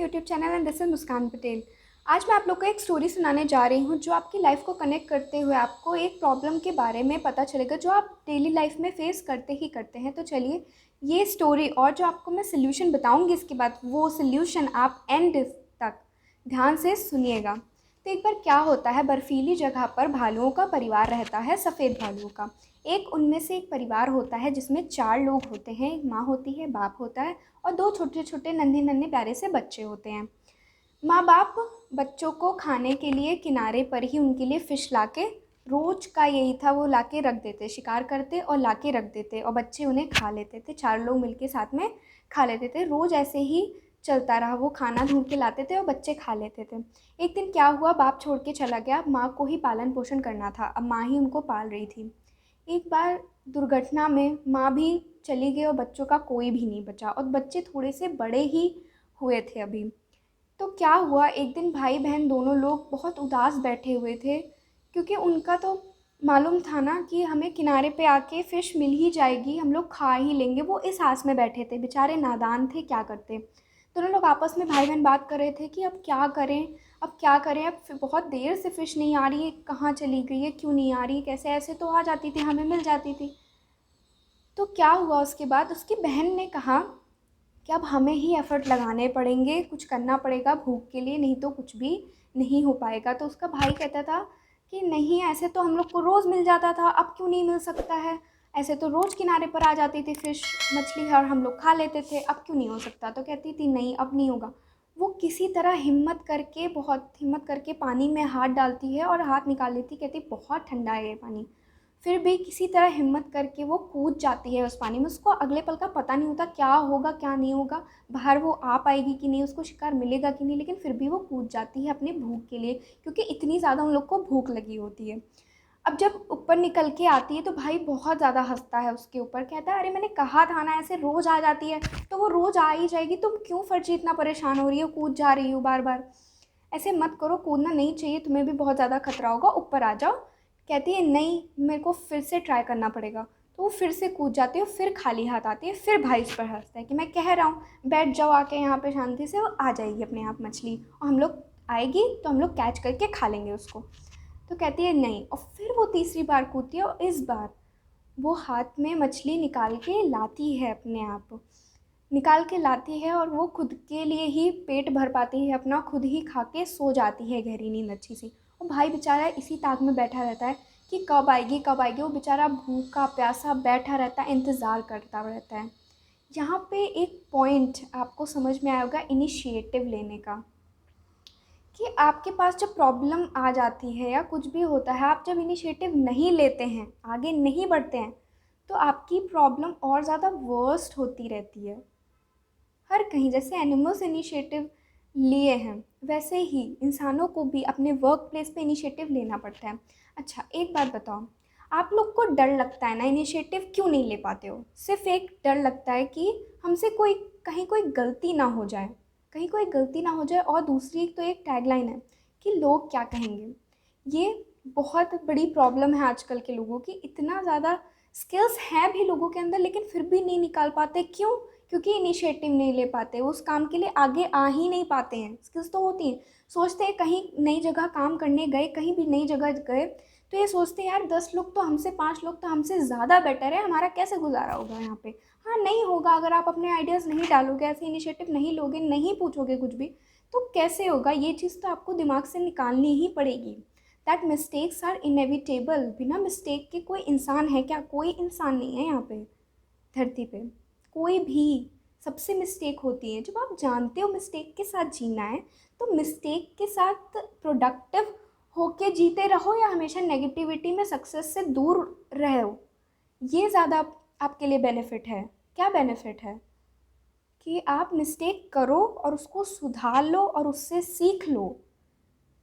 My YouTube channel and this is Muskan Patel. आज मैं आप लोग को एक स्टोरी सुनाने जा रही हूँ जो आपकी लाइफ को कनेक्ट करते हुए आपको एक प्रॉब्लम के बारे में पता चलेगा जो आप डेली लाइफ में फेस करते ही करते हैं। तो चलिए ये स्टोरी और जो आपको मैं सल्यूशन बताऊँगी इसके बाद वो सल्यूशन आप एंड तक ध्यान से सुनिएगा। तो एक बार क्या होता है, बर्फीली जगह पर भालुओं का परिवार रहता है, सफ़ेद भालुओं का। एक उनमें से एक परिवार होता है जिसमें 4 लोग होते हैं, एक माँ होती है, बाप होता है और 2 छोटे-छोटे नन्हे-नन्हे प्यारे से बच्चे होते हैं। माँ-बाप बच्चों को खाने के लिए किनारे पर ही उनके लिए फ़िश लाके रोज़ का यही था, वो लाके रख देते, शिकार करते और लाके रख देते और बच्चे उन्हें खा लेते थे। 4 लोग मिलके साथ में खा लेते थे। रोज़ ऐसे ही चलता रहा, वो खाना ढूँढ के लाते थे और बच्चे खा लेते थे। एक दिन क्या हुआ, बाप छोड़ के चला गया, माँ को ही पालन-पोषण करना था, अब माँ ही उनको पाल रही थी। एक बार दुर्घटना में माँ भी चली गई और बच्चों का कोई भी नहीं बचा और बच्चे थोड़े से बड़े ही हुए थे अभी। तो क्या हुआ, एक दिन भाई बहन दोनों लोग बहुत उदास बैठे हुए थे क्योंकि उनका तो मालूम था ना कि हमें किनारे पे आके फ़िश मिल ही जाएगी, हम लोग खा ही लेंगे। वो इस आस में बैठे थे, बेचारे नादान थे, क्या करते। दोनों लोग आपस में भाई बहन बात कर रहे थे कि अब क्या करें, अब क्या करें, अब बहुत देर से फ़िश नहीं आ रही है, कहाँ चली गई है, क्यों नहीं आ रही, कैसे ऐसे तो आ जाती थी, हमें मिल जाती थी। तो क्या हुआ, उसके बाद उसकी बहन ने कहा कि अब हमें ही एफ़र्ट लगाने पड़ेंगे, कुछ करना पड़ेगा भूख के लिए, नहीं तो कुछ भी नहीं हो पाएगा। तो उसका भाई कहता था कि नहीं, ऐसे तो हम लोग को रोज़ मिल जाता था, अब क्यों नहीं मिल सकता है? ऐसे तो रोज़ किनारे पर आ जाती थी फ़िश, मछली और हम लोग खा लेते थे, अब क्यों नहीं हो सकता? तो कहती थी नहीं, अब नहीं होगा। वो किसी तरह हिम्मत करके, बहुत हिम्मत करके पानी में हाथ डालती है और हाथ निकाल लेती, कहती बहुत ठंडा है ये पानी। फिर भी किसी तरह हिम्मत करके वो कूद जाती है उस पानी में। उसको अगले पल का पता नहीं होता क्या होगा, क्या नहीं होगा, बाहर वो आ पाएगी कि नहीं, उसको शिकार मिलेगा कि नहीं, लेकिन फिर भी वो कूद जाती है अपनी भूख के लिए क्योंकि इतनी ज़्यादा उन लोग को भूख लगी होती है। अब जब ऊपर निकल के आती है तो भाई बहुत ज़्यादा हँसता है उसके ऊपर, कहता है अरे मैंने कहा था ना ऐसे रोज़ आ जाती है, तो वो रोज़ आ ही जाएगी, तुम क्यों फर्जी इतना परेशान हो रही हो, कूद जा रही हो बार बार, ऐसे मत करो, कूदना नहीं चाहिए, तुम्हें भी बहुत ज़्यादा खतरा होगा, ऊपर आ जाओ। कहती है नहीं, मेरे को फिर से ट्राई करना पड़ेगा। तो वो फिर से कूद जाती है और फिर खाली हाथ आती है। फिर भाई इस पर हंसता है कि मैं कह रहा हूँ बैठ जाओ आके यहाँ पे शांति से, वो आ जाएगी अपने आप मछली और हम लोग आएगी तो हम लोग कैच करके खा लेंगे उसको। तो कहती है नहीं, और फिर वो तीसरी बार कूदती है और इस बार वो हाथ में मछली निकाल के लाती है, अपने आप निकाल के लाती है और वो खुद के लिए ही पेट भर पाती है अपना, खुद ही खा के सो जाती है गहरी नींद अच्छी सी। और भाई बेचारा इसी ताक में बैठा रहता है कि कब आएगी कब आएगी, वो बेचारा भूखा प्यासा बैठा रहता है, इंतज़ार करता रहता है। यहाँ पे एक पॉइंट आपको समझ में आया होगा इनिशिएटिव लेने का, कि आपके पास जब प्रॉब्लम आ जाती है या कुछ भी होता है, आप जब इनिशिएटिव नहीं लेते हैं, आगे नहीं बढ़ते हैं, तो आपकी प्रॉब्लम और ज़्यादा वर्स्ट होती रहती है। हर कहीं जैसे एनिमल्स इनिशिएटिव लिए हैं, वैसे ही इंसानों को भी अपने वर्क प्लेस पे इनिशिएटिव लेना पड़ता है। अच्छा एक बात बताओ, आप लोग को डर लगता है ना, इनिशिएटिव क्यों नहीं ले पाते हो? सिर्फ एक डर लगता है कि हमसे कोई कहीं कोई गलती ना हो जाए, कहीं कोई गलती ना हो जाए, और दूसरी तो एक टैगलाइन है कि लोग क्या कहेंगे। ये बहुत बड़ी प्रॉब्लम है आजकल के लोगों की, इतना ज़्यादा स्किल्स हैं भी लोगों के अंदर लेकिन फिर भी नहीं निकाल पाते, क्यों? क्योंकि इनिशिएटिव नहीं ले पाते, उस काम के लिए आगे आ ही नहीं पाते हैं। स्किल्स तो होती हैं, सोचते हैं कहीं नई जगह काम करने गए, कहीं भी नई जगह गए तो ये सोचते हैं यार 10 लोग तो हमसे, 5 लोग तो हमसे ज़्यादा बेटर है, हमारा कैसे गुजारा होगा यहाँ पे। हाँ नहीं होगा, अगर आप अपने आइडियाज़ नहीं डालोगे, ऐसे इनिशिएटिव नहीं लोगे, नहीं पूछोगे कुछ भी, तो कैसे होगा। ये चीज़ तो आपको दिमाग से निकालनी ही पड़ेगी। That mistakes are inevitable. बिना मिस्टेक के कोई इंसान है क्या? कोई इंसान नहीं है यहाँ पे धरती पे, कोई भी। सबसे मिस्टेक होती है। जब आप जानते हो मिस्टेक के साथ जीना है तो मिस्टेक के साथ प्रोडक्टिव होके जीते रहो या हमेशा नेगेटिविटी में सक्सेस से दूर रहो, ये ज़्यादा आपके लिए बेनिफिट है। क्या बेनिफिट है? कि आप मिस्टेक करो और उसको सुधार लो और उससे सीख लो।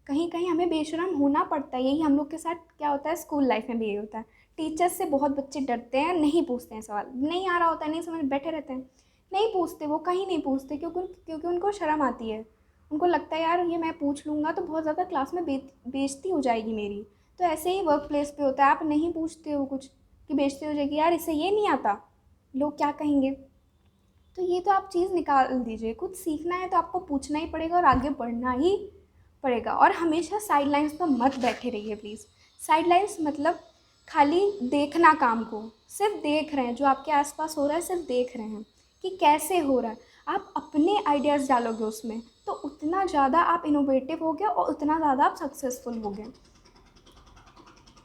कहीं कहीं हमें बेशरम होना पड़ता है, यही हम लोग के साथ क्या होता है, स्कूल लाइफ में भी यही होता है। टीचर्स से बहुत बच्चे डरते हैं, नहीं पूछते हैं सवाल, नहीं आ रहा होता है, नहीं समझ, बैठे रहते हैं, नहीं पूछते, वो कहीं नहीं पूछते क्योंकि उनको शर्म आती है। उनको लगता है यार ये मैं पूछ लूँगा तो बहुत ज़्यादा क्लास में बेइज्जती हो जाएगी मेरी। तो ऐसे ही वर्क प्लेस पे होता है, आप नहीं पूछते हो कुछ कि बेइज्जती हो जाएगी, यार इसे ये नहीं आता, लोग क्या कहेंगे। तो ये तो आप चीज़ निकाल दीजिए। कुछ सीखना है तो आपको पूछना ही पड़ेगा और आगे बढ़ना ही पड़ेगा। और हमेशा साइडलाइंस पर मत बैठे रहिए प्लीज़। साइडलाइंस मतलब खाली देखना काम को, सिर्फ देख रहे हैं जो आपके आसपास हो रहा है, सिर्फ देख रहे हैं कि कैसे हो रहा है। आप अपने आइडियाज़ डालोगे उसमें तो उतना ज़्यादा आप इनोवेटिव हो गए और उतना ज़्यादा आप सक्सेसफुल हो गए।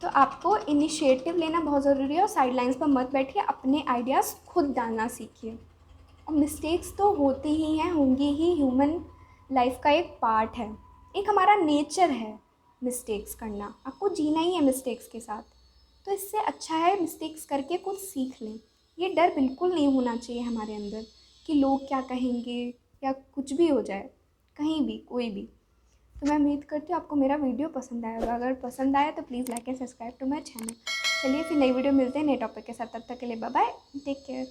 तो आपको इनिशिएटिव लेना बहुत ज़रूरी है और साइडलाइंस पर मत बैठिए, अपने आइडियाज़ खुद डालना सीखिए। और मिस्टेक्स तो होती ही हैं, होंगी ही, ह्यूमन लाइफ का एक पार्ट है, एक हमारा नेचर है मिस्टेक्स करना। आपको जीना ही है मिस्टेक्स के साथ। तो इससे अच्छा है मिस्टेक्स करके कुछ सीख लें। ये डर बिल्कुल नहीं होना चाहिए हमारे अंदर कि लोग क्या कहेंगे या कुछ भी हो जाए, कहीं भी, कोई भी। तो मैं उम्मीद करती हूँ आपको मेरा वीडियो पसंद आया होगा। अगर पसंद आया तो please like and subscribe to my channel. चलिए फिर नई वीडियो मिलते हैं नए टॉपिक के साथ। तब तक के लिए बाय बाय, टेक केयर।